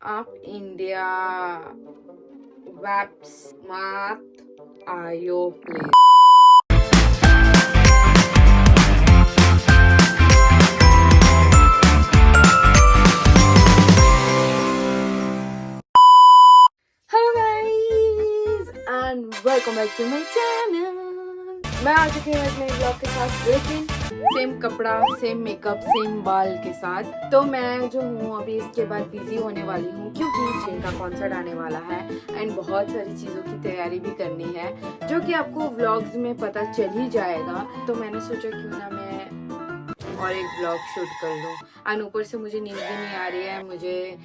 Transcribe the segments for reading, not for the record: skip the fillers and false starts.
आप इंडिया वैप्स मात आयो please. Hello guys and welcome back to my channel. मैं आ चुकी हूँ एक नए ब्लॉग के साथ, लेकिन सेम कपड़ा, सेम मेकअप, सेम बाल के साथ। तो मैं जो हूँ अभी इसके बाद बिजी होने वाली हूँ, क्योंकि जिनका कॉन्सर्ट आने वाला है एंड बहुत सारी चीज़ों की तैयारी भी करनी है, जो कि आपको व्लॉग्स में पता चल ही जाएगा। तो मैंने सोचा क्यों ना मैं और एक व्लॉग शूट कर लूँ। एंड ऊपर से मुझे नींद भी नहीं आ रही है, मुझे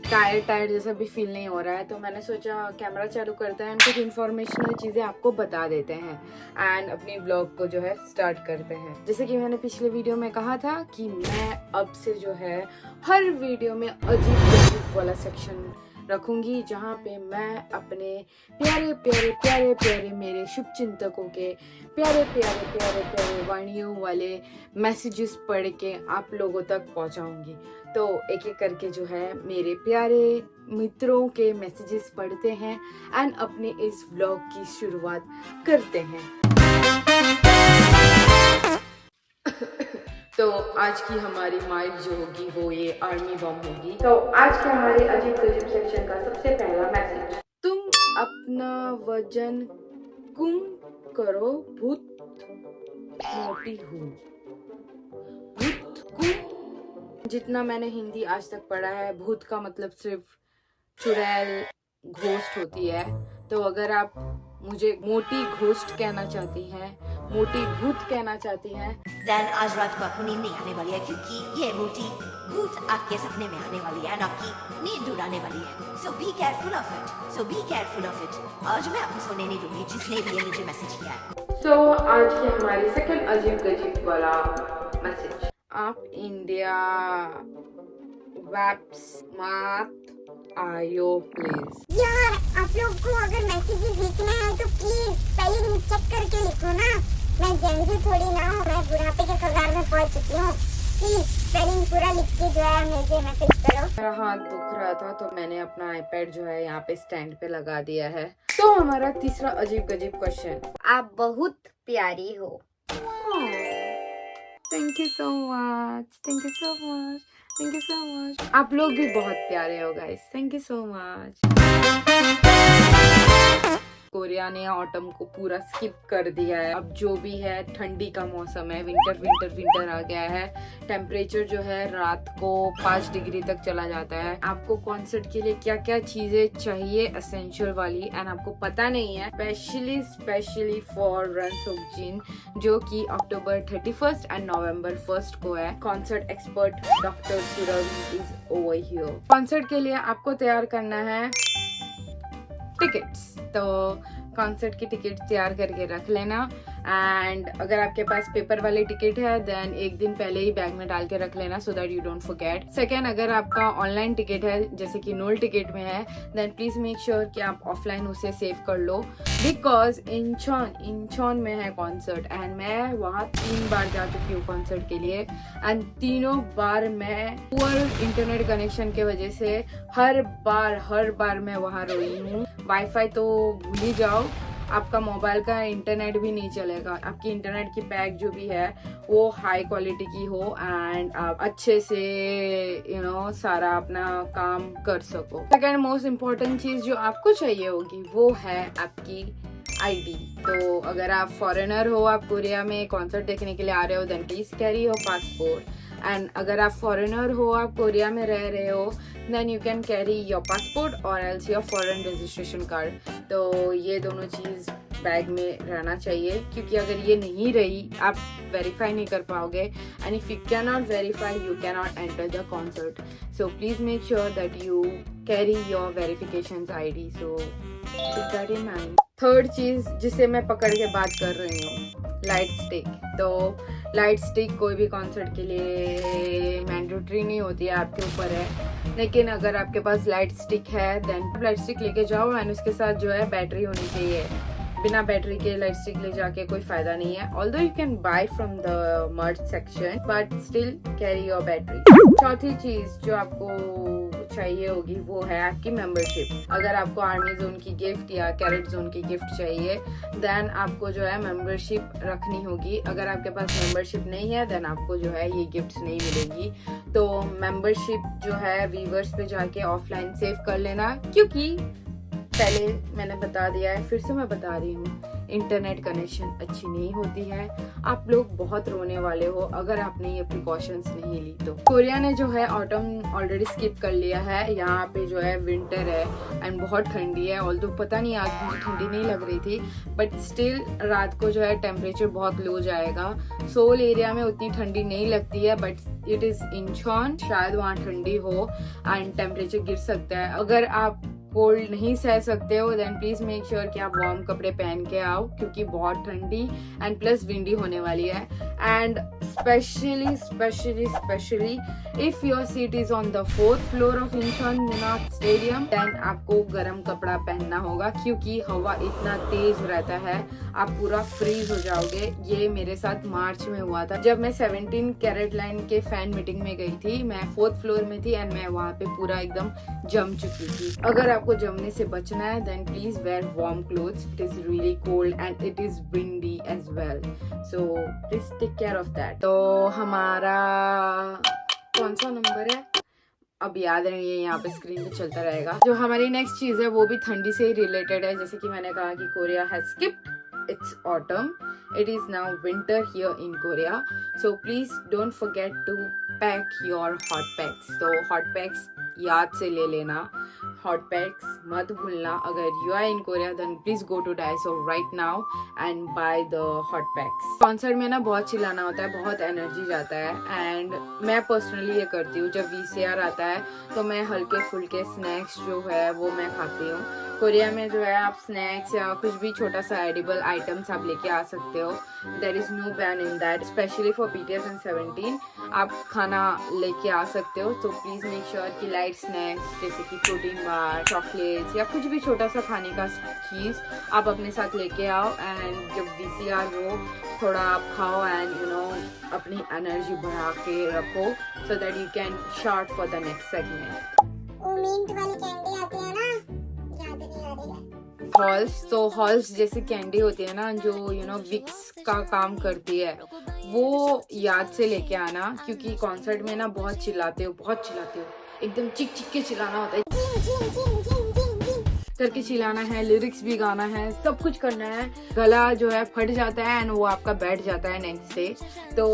टायर्ड जैसा भी फील नहीं हो रहा है। तो मैंने सोचा कैमरा चालू करते हैं, कुछ इन्फॉर्मेशनल चीज़ें आपको बता देते हैं एंड अपनी ब्लॉग को जो है स्टार्ट करते हैं। जैसे कि मैंने पिछले वीडियो में कहा था कि मैं अब से जो है हर वीडियो में अजीब वाला सेक्शन रखूंगी, जहाँ पे मैं अपने प्यारे प्यारे प्यारे प्यारे मेरे शुभ चिंतकों के प्यारे प्यारे प्यारे प्यारे वाणियों वाले मैसेजेस पढ़ के आप लोगों तक पहुँचाऊंगी। तो एक एक करके जो है मेरे प्यारे मित्रों के मैसेजेस पढ़ते हैं एंड अपने इस व्लॉग की शुरुआत करते हैं। तो आज की हमारी माइक जो होगी वो ये आर्मी बम होगी। तो आज के हमारे अजीब गजीब सेक्शन का सबसे पहला मैसेज, तुम अपना वजन कम करो, भूत मोटी हूँ। भूत कम, जितना मैंने हिंदी आज तक पढ़ा है, भूत का मतलब सिर्फ चुड़ैल घोस्ट होती है। तो अगर आप मुझे मोटी घोस्ट कहना चाहती हैं, मोटी भूत कहना चाहती हैं, देन आज रात को आपको नींद नहीं आने वाली है, क्योंकि ये मोटी भूत आपके सपने में आने वाली है, आपकी नींद उड़ाने वाली है। So be careful of it, so be careful of it. आज मैं आपको सोने नहीं दूंगी, जिसने भी ये मुझे मैसेज किया है। तो आज की हमारी सेकंड अजीब गजीब वाला मैसेज, आप इंडिया वैप्स मात आयो प्लीज। यार आप लोग को अगर मैसेजेस लिखना है तो प्लीज स्पेलिंग चेक करके लिखो ना। मैं जेनजी थोड़ी ना हूँ, मैं बुढ़ापे के कगार में पहुंच चुकी हूँ। प्लीज स्पेलिंग पूरा लिख के जो है मुझे मैसेज करो। मेरा हाथ दुख रहा था तो मैंने अपना आईपैड जो है यहाँ पे स्टैंड पे लगा दिया है। तो हमारा तीसरा अजीब गजीब क्वेश्चन, आप बहुत प्यारी हो। Thank you so much, thank you so much, thank you so much. आप लोग भी बहुत प्यारे हो guys, thank you so much. Korea ने ऑटम को पूरा स्किप कर दिया है। अब जो भी है ठंडी का मौसम है, विंटर आ गया है। टेम्परेचर जो है रात को 5 डिग्री तक चला जाता है। आपको कॉन्सर्ट के लिए क्या क्या चीजें चाहिए एसेंशियल वाली एंड आपको पता नहीं है, स्पेशली फॉर रन सोक्जिन, जो कि अक्टूबर 31 एंड नवंबर 1 को है। Concert expert doctor Surabhi is over here. Concert के लिए आपको तैयार करना है टिकट्स। तो कॉन्सर्ट की टिकट तैयार करके रख लेना एंड अगर आपके पास पेपर वाली टिकट है देन एक दिन पहले ही बैग में डाल के रख लेना, so that you don't forget. Second, अगर आपका ऑनलाइन टिकट है जैसे कि नोल टिकट में है, देन प्लीज मेक श्योर कि आप ऑफलाइन उसे सेव कर लो, बिकॉज इंचॉन में है कॉन्सर्ट एंड मैं वहाँ 3 बार जा चुकी हूँ कॉन्सर्ट के लिए एंड तीनों बार मैं पुअर इंटरनेट कनेक्शन के वजह से हर बार मैं वहाँ रोई हूँ। वाईफाई तो भूल ही जाओ, आपका मोबाइल का इंटरनेट भी नहीं चलेगा। आपकी इंटरनेट की पैक जो भी है वो हाई क्वालिटी की हो एंड आप अच्छे से सारा अपना काम कर सको। सेकेंड मोस्ट इम्पोर्टेंट चीज जो आपको चाहिए होगी वो है आपकी आईडी। तो अगर आप फॉरेनर हो, आप कोरिया में कॉन्सर्ट देखने के लिए आ रहे हो, then please carry your passport. And अगर आप फॉरेनर हो, आप कोरिया में रह रहे हो, then you can carry your passport और else your foreign registration card. तो ये दोनों चीज़ बैग में रहना चाहिए, क्योंकि अगर ये नहीं रही आप वेरीफाई नहीं कर पाओगे and if you can not verify you can not enter the concert. So please make sure that you carry your verification ID। So keep that in mind. Third चीज़ जिसे मैं पकड़ के बात कर रही हूँ, लाइट स्टिक। तो लाइट स्टिक कोई भी कॉन्सर्ट के लिए मैंडेटरी नहीं होती है, आपके ऊपर है। लेकिन अगर आपके पास लाइट स्टिक है देन लाइट स्टिक लेके जाओ एंड उसके साथ जो है बैटरी होनी चाहिए। बिना बैटरी के लाइट स्टिक ले जाके कोई फायदा नहीं है। Although you can buy from the merch section but still carry your battery. चौथी चीज जो आपको चाहिए होगी वो है आपकी मेंबरशिप। अगर आपको आर्मी जोन की गिफ्ट या कैरेट जोन की गिफ्ट चाहिए देन आपको जो है मेंबरशिप रखनी होगी। अगर आपके पास मेंबरशिप नहीं है देन आपको जो है ये गिफ्ट नहीं मिलेगी। तो मेंबरशिप जो है वीवर्स पे जाके ऑफलाइन सेव कर लेना, क्योंकि पहले मैंने बता दिया है, फिर से मैं बता रही हूँ, इंटरनेट कनेक्शन अच्छी नहीं होती है। आप लोग बहुत रोने वाले हो अगर आपने ये प्रिकॉशंस नहीं ली तो। कोरिया ने जो है ऑटम ऑलरेडी स्किप कर लिया है। यहाँ पे जो है विंटर है एंड बहुत ठंडी है। ऑल्दो पता नहीं आज मुझे ठंडी नहीं लग रही थी, बट स्टिल रात को जो है टेम्परेचर बहुत लो जाएगा। सोल एरिया में उतनी ठंडी नहीं लगती है, बट इट इज इंचॉन, शायद वहाँ ठंडी हो एंड टेम्परेचर गिर सकता है। अगर आप कोल्ड नहीं सह सकते हो देन प्लीज मेक श्योर कि आप वार्म कपड़े पहन के आओ, क्योंकि बहुत ठंडी एंड प्लस विंडी होने वाली है। And specially if your seat is on the 4th floor of Incheon Munhak stadium then आपको गर्म कपड़ा पहनना होगा, क्योंकि हवा इतना तेज रहता है आप पूरा फ्रीज हो जाओगे। ये मेरे साथ मार्च में हुआ था जब मैं 17 कैरेट लाइन के फैन मीटिंग में गई थी। मैं 4th फ्लोर में थी एंड मैं वहाँ पे पूरा एकदम जम चुकी थी। अगर आपको जमने से बचना है then please wear warm clothes, it is really cold and it is windy as well, so please take care of that. तो हमारा कौन सा नंबर है अब याद नहीं है, यहाँ पे स्क्रीन पे चलता रहेगा। जो हमारी नेक्स्ट चीज है वो भी ठंडी से ही रिलेटेड है। जैसे कि मैंने कहा कि Korea has skipped it's autumn, it is now winter here in Korea, so please don't forget to pack your hot packs। तो hot packs याद से ले लेना, hot packs मत भूलना। अगर you are in Korea then please go to Daiso right now and buy the hot packs। Concert में ना बहुत चिल्लाना होता है, बहुत एनर्जी जाता है एंड मैं पर्सनली ये करती हूँ जब VCR आता है तो मैं हल्के फुल्के स्नैक्स जो है वो मैं खाती हूँ। कोरिया में जो है आप स्नैक्स या कुछ भी छोटा सा एडिबल आइटम्स आप लेके आ सकते हो, there is no ban in that. Specially for BTS and 17 आप खाना लेके आ सकते हो। तो प्लीज मेक श्योर कि लाइट स्नैक्स जैसे कि प्रोटीन बार, चॉकलेट्स या कुछ भी छोटा सा खाने का चीज आप अपने साथ लेके आओ एंड जब VCR हो थोड़ा आप खाओ एंड यू नो अपनी एनर्जी बढ़ा के रखो so that you can short for the next segment. वो मिंट वाली कैंडी आती है ना, याद नहीं आ रही है। हॉल्स, तो हॉल्स जैसे कैंडी होती है ना जो यू नो विक्स का काम करती है, वो याद से लेके आना, क्योंकि कॉन्सर्ट में ना बहुत चिल्लाते हो, एकदम चिक चिक के चिल्लाना होता है, करके चिल्लाना है, लिरिक्स भी गाना है, सब कुछ करना है। गला जो है फट जाता है एंड वो आपका बैठ जाता है नेक्स्ट डे। तो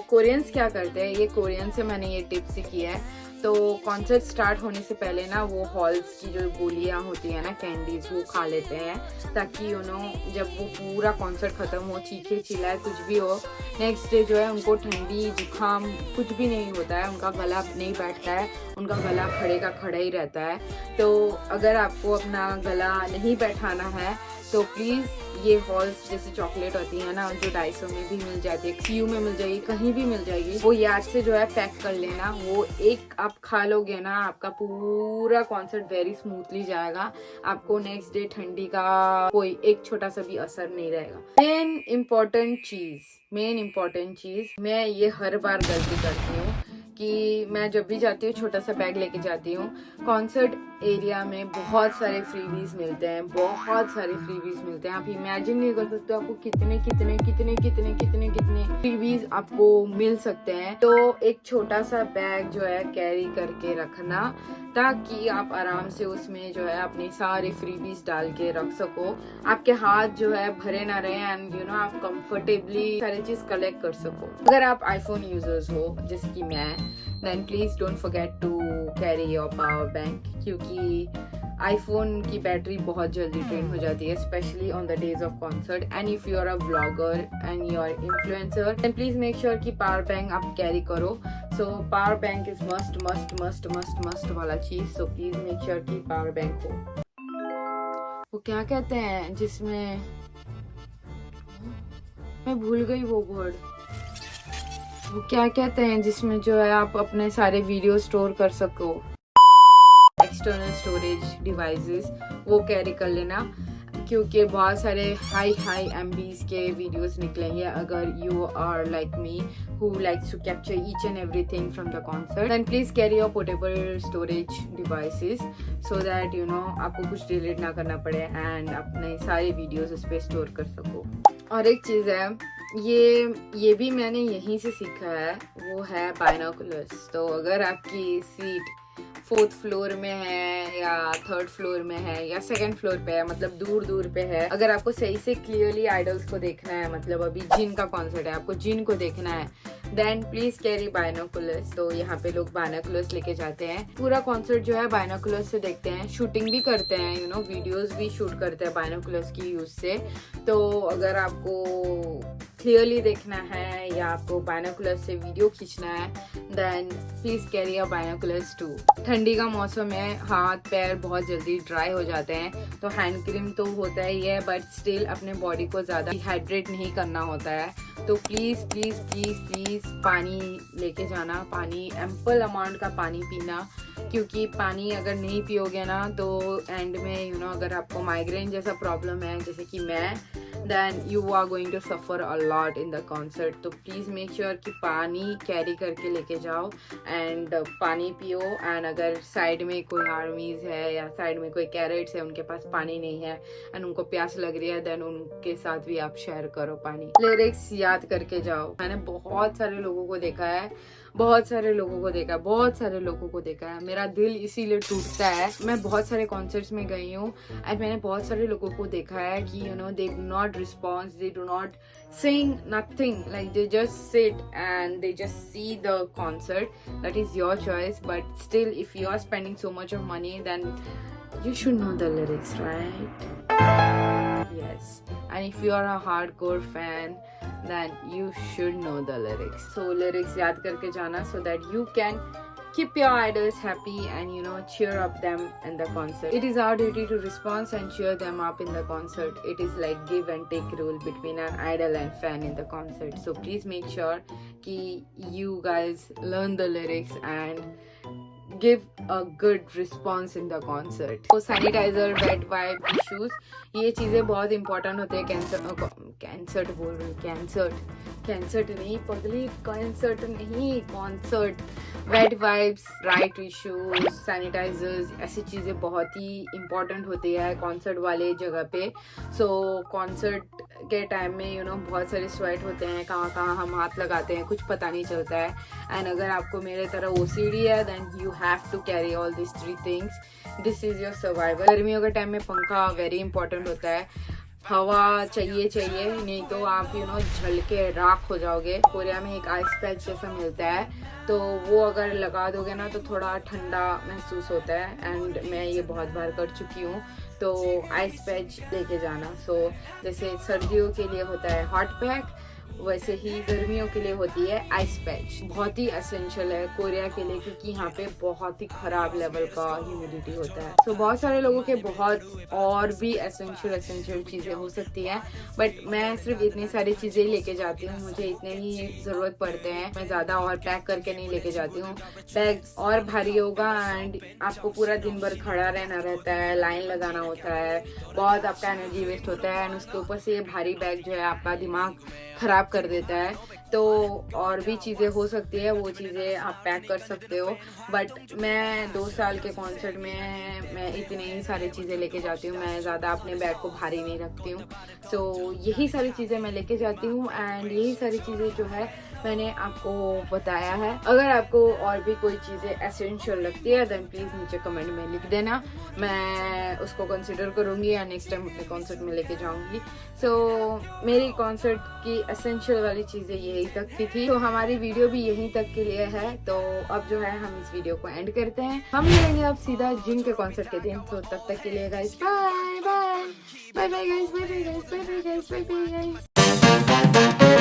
कोरियंस क्या करते हैं, ये कोरियन से मैंने ये टिप सीखी है। तो कॉन्सर्ट स्टार्ट होने से पहले ना वो हॉल्स की जो गोलियां होती है ना, कैंडीज, वो खा लेते हैं ताकि यू नो जब वो पूरा कॉन्सर्ट खत्म हो, चीखे चिल्लाए कुछ भी हो, नेक्स्ट डे जो है उनको ठंडी जुकाम कुछ भी नहीं होता है, उनका गला नहीं बैठता है, उनका गला खड़े का खड़ा ही रहता है। तो अगर आपको अपना गला नहीं बैठाना है तो प्लीज ये हॉल्स जैसे चॉकलेट होती है ना जो डाइसो में भी मिल जाती है, CU में मिल जाएगी, कहीं भी मिल जाएगी, वो याद से जो है पैक कर लेना। वो एक आप खा लोगे ना आपका पूरा कॉन्सर्ट वेरी स्मूथली जाएगा, आपको नेक्स्ट डे ठंडी का कोई एक छोटा सा भी असर नहीं रहेगा। मेन इम्पोर्टेंट चीज मैं ये हर बार गलती करती हूँ कि मैं जब भी जाती हूँ छोटा सा बैग लेके जाती हूँ। कॉन्सर्ट एरिया में बहुत सारे फ्रीबीज मिलते हैं, आप इमेजिन नहीं कर सकते आपको कितने फ्रीबीज आपको मिल सकते हैं। तो एक छोटा सा बैग जो है कैरी करके रखना ताकि आप आराम से उसमें जो है अपने सारे फ्रीबीज डाल के रख सको, आपके हाथ जो है भरे ना रहे एंड यू नो आप कंफर्टेबली सारी चीज कलेक्ट कर सको। अगर आप आईफोन यूजर्स हो जैसे कि मैं, then please don't forget to carry your power bank, क्योंकि आईफोन की बैटरी बहुत जल्दी ड्रेन हो जाती है, specially on the days of concert. And if you are a vlogger and you are influencer then please make sure कि power bank आप carry करो। So power bank is must वाला चीज, सो प्लीज मेक श्योर कि power bank हो। वो क्या कहते हैं जिसमें, मैं भूल गई वो वर्ड, वो क्या कहते हैं जिसमें जो है आप अपने सारे वीडियो स्टोर कर सको, एक्सटर्नल स्टोरेज डिवाइसेस, वो कैरी कर लेना। क्योंकि बहुत सारे हाई MBs के वीडियोस निकलेंगे अगर you are like me who likes to capture each and everything from the concert. Then please carry your portable storage devices so that you know आपको कुछ डिलीट ना करना पड़े and अपने सारे वीडियोस उस पर स्टोर कर सको। और एक चीज़ है, ये भी मैंने यहीं से सीखा है, वो है बाइनोकुलर्स। तो अगर आपकी सीट 4th फ्लोर में है या 3rd फ्लोर में है या 2nd फ्लोर पे है, मतलब दूर दूर पे है, अगर आपको सही से क्लियरली आइडल्स को देखना है, मतलब अभी जिन का कॉन्सर्ट है, आपको जिन को देखना है, देन प्लीज कैरी बाइनोकुलर्स। तो यहाँ पे लोग बाइनोकुलर्स लेके जाते हैं, पूरा कॉन्सर्ट जो है बाइनोकुलर्स से देखते हैं, शूटिंग भी करते हैं, यू नो वीडियोस भी शूट करते हैं बाइनोकुलर्स की यूज से। तो अगर आपको क्लियरली देखना है या आपको बाइनोकुलर्स से वीडियो खींचना है, then please carry a binoculars too. ठंडी का मौसम है, हाथ पैर बहुत जल्दी ड्राई हो जाते हैं, तो हैंड क्रीम तो होता ही है, बट स्टिल अपने बॉडी को ज़्यादा डिहाइड्रेट नहीं करना होता है। तो प्लीज़ प्लीज़ प्लीज़ प्लीज़ पानी लेके जाना, पानी एम्पल अमाउंट का पानी पीना, क्योंकि पानी अगर नहीं पियोगे ना तो एंड में यू नो अगर आपको माइग्रेन जैसा प्रॉब्लम है जैसे कि मैं, then you are going to suffer a lot in the concert. तो please make sure कि पानी कैरी करके लेके जाओ एंड पानी पियो। एंड अगर साइड में कोई आर्मीज है या साइड में कोई कैरेट्स है, उनके पास पानी नहीं है एंड उनको प्यास लग रही है, देन उनके साथ भी आप शेयर करो पानी। लिरिक्स याद करके जाओ। मैंने बहुत सारे लोगों को देखा है, बहुत सारे लोगों को देखा है, मेरा दिल इसीलिए टूटता है। मैं बहुत सारे कॉन्सर्ट्स में गई हूँ एंड मैंने बहुत सारे लोगों को देखा है कि you know they do not response, they do not sing nothing, like they just sit and they just see the concert. That is your choice, but still if you are spending so much of money, then you should know the lyrics, right? Yes. And if you are a hardcore fan, then you should know the lyrics. So lyrics याद करके जाना so that you can keep your idols happy and you know cheer up them in the concert. It is our duty to respond and cheer them up in the concert. It is like give and take rule between an idol and fan in the concert. So please make sure कि you guys learn the lyrics and give a good response in the concert. So sanitizer, wet wipe, tissues, ये चीज़ें बहुत important होते हैं। Concert, wet wipes, dry tissues, sanitizers, ऐसी चीज़ें बहुत ही important होती है कॉन्सर्ट वाले जगह पे। सो कॉन्सर्ट के टाइम में यू नो बहुत सारे स्वेट होते हैं, कहाँ कहाँ हम हाथ लगाते हैं कुछ पता नहीं चलता है। एंड अगर आपको मेरे तरह OCD है, then you have to carry all this 3 things. This is your survival. गर्मियों के टाइम में पंखा वेरी इंपॉर्टेंट होता है, हवा चाहिए, नहीं तो आप यू नो झल के राख हो जाओगे। कोरिया में एक आइस पैच जैसा मिलता है, तो वो अगर लगा दोगे ना तो थोड़ा ठंडा महसूस होता है एंड मैं ये बहुत बार कर चुकी हूँ। तो आइस पैच लेके जाना। सो जैसे सर्दियों के लिए होता है हॉट पैक, वैसे ही गर्मियों के लिए होती है आइस पैच। बहुत ही एसेंशियल है कोरिया के लिए, क्योंकि यहाँ पे बहुत ही खराब लेवल का ह्यूमिडिटी होता है। तो बहुत सारे लोगों के बहुत और भी एसेंशियल चीज़ें हो सकती हैं, बट मैं सिर्फ इतनी सारी चीज़ें लेके जाती हूँ, मुझे इतने ही ज़रूरत पड़ते हैं। मैं ज़्यादा और पैक करके नहीं लेके जाती हूँ, बैग और भारी होगा एंड आपको पूरा दिन भर खड़ा रहना रहता है, लाइन लगाना होता है, बहुत आपका एनर्जी वेस्ट होता है एंड उसके ऊपर से ये भारी बैग जो है आपका दिमाग खराब कर देता है। तो और भी चीज़ें हो सकती है, वो चीज़ें आप पैक कर सकते हो, बट मैं 2 साल के कॉन्सर्ट में मैं इतनी ही सारी चीज़ें लेके जाती हूँ, मैं ज़्यादा अपने बैग को भारी नहीं रखती हूँ। सो यही सारी चीज़ें मैं लेके जाती हूँ एंड यही सारी चीज़ें जो है मैंने आपको बताया है। अगर आपको और भी कोई चीज़ें एसेंशियल लगती है देन प्लीज़ नीचे कमेंट में लिख देना, मैं उसको कंसिडर करूँगी या नेक्स्ट टाइम अपने कॉन्सर्ट में लेके जाऊँगी। सो मेरी कॉन्सर्ट की एसेंशियल वाली चीज़ें यही तक की थी, तो हमारी वीडियो भी यहीं तक के लिए है। तो अब जो है हम इस वीडियो को एंड करते हैं, हम मिलेंगे अब सीधा जिन के कॉन्सर्ट के दिन। तो तब तक के लिए guys bye bye bye bye guys, bye bye guys, bye bye guys, bye bye guys.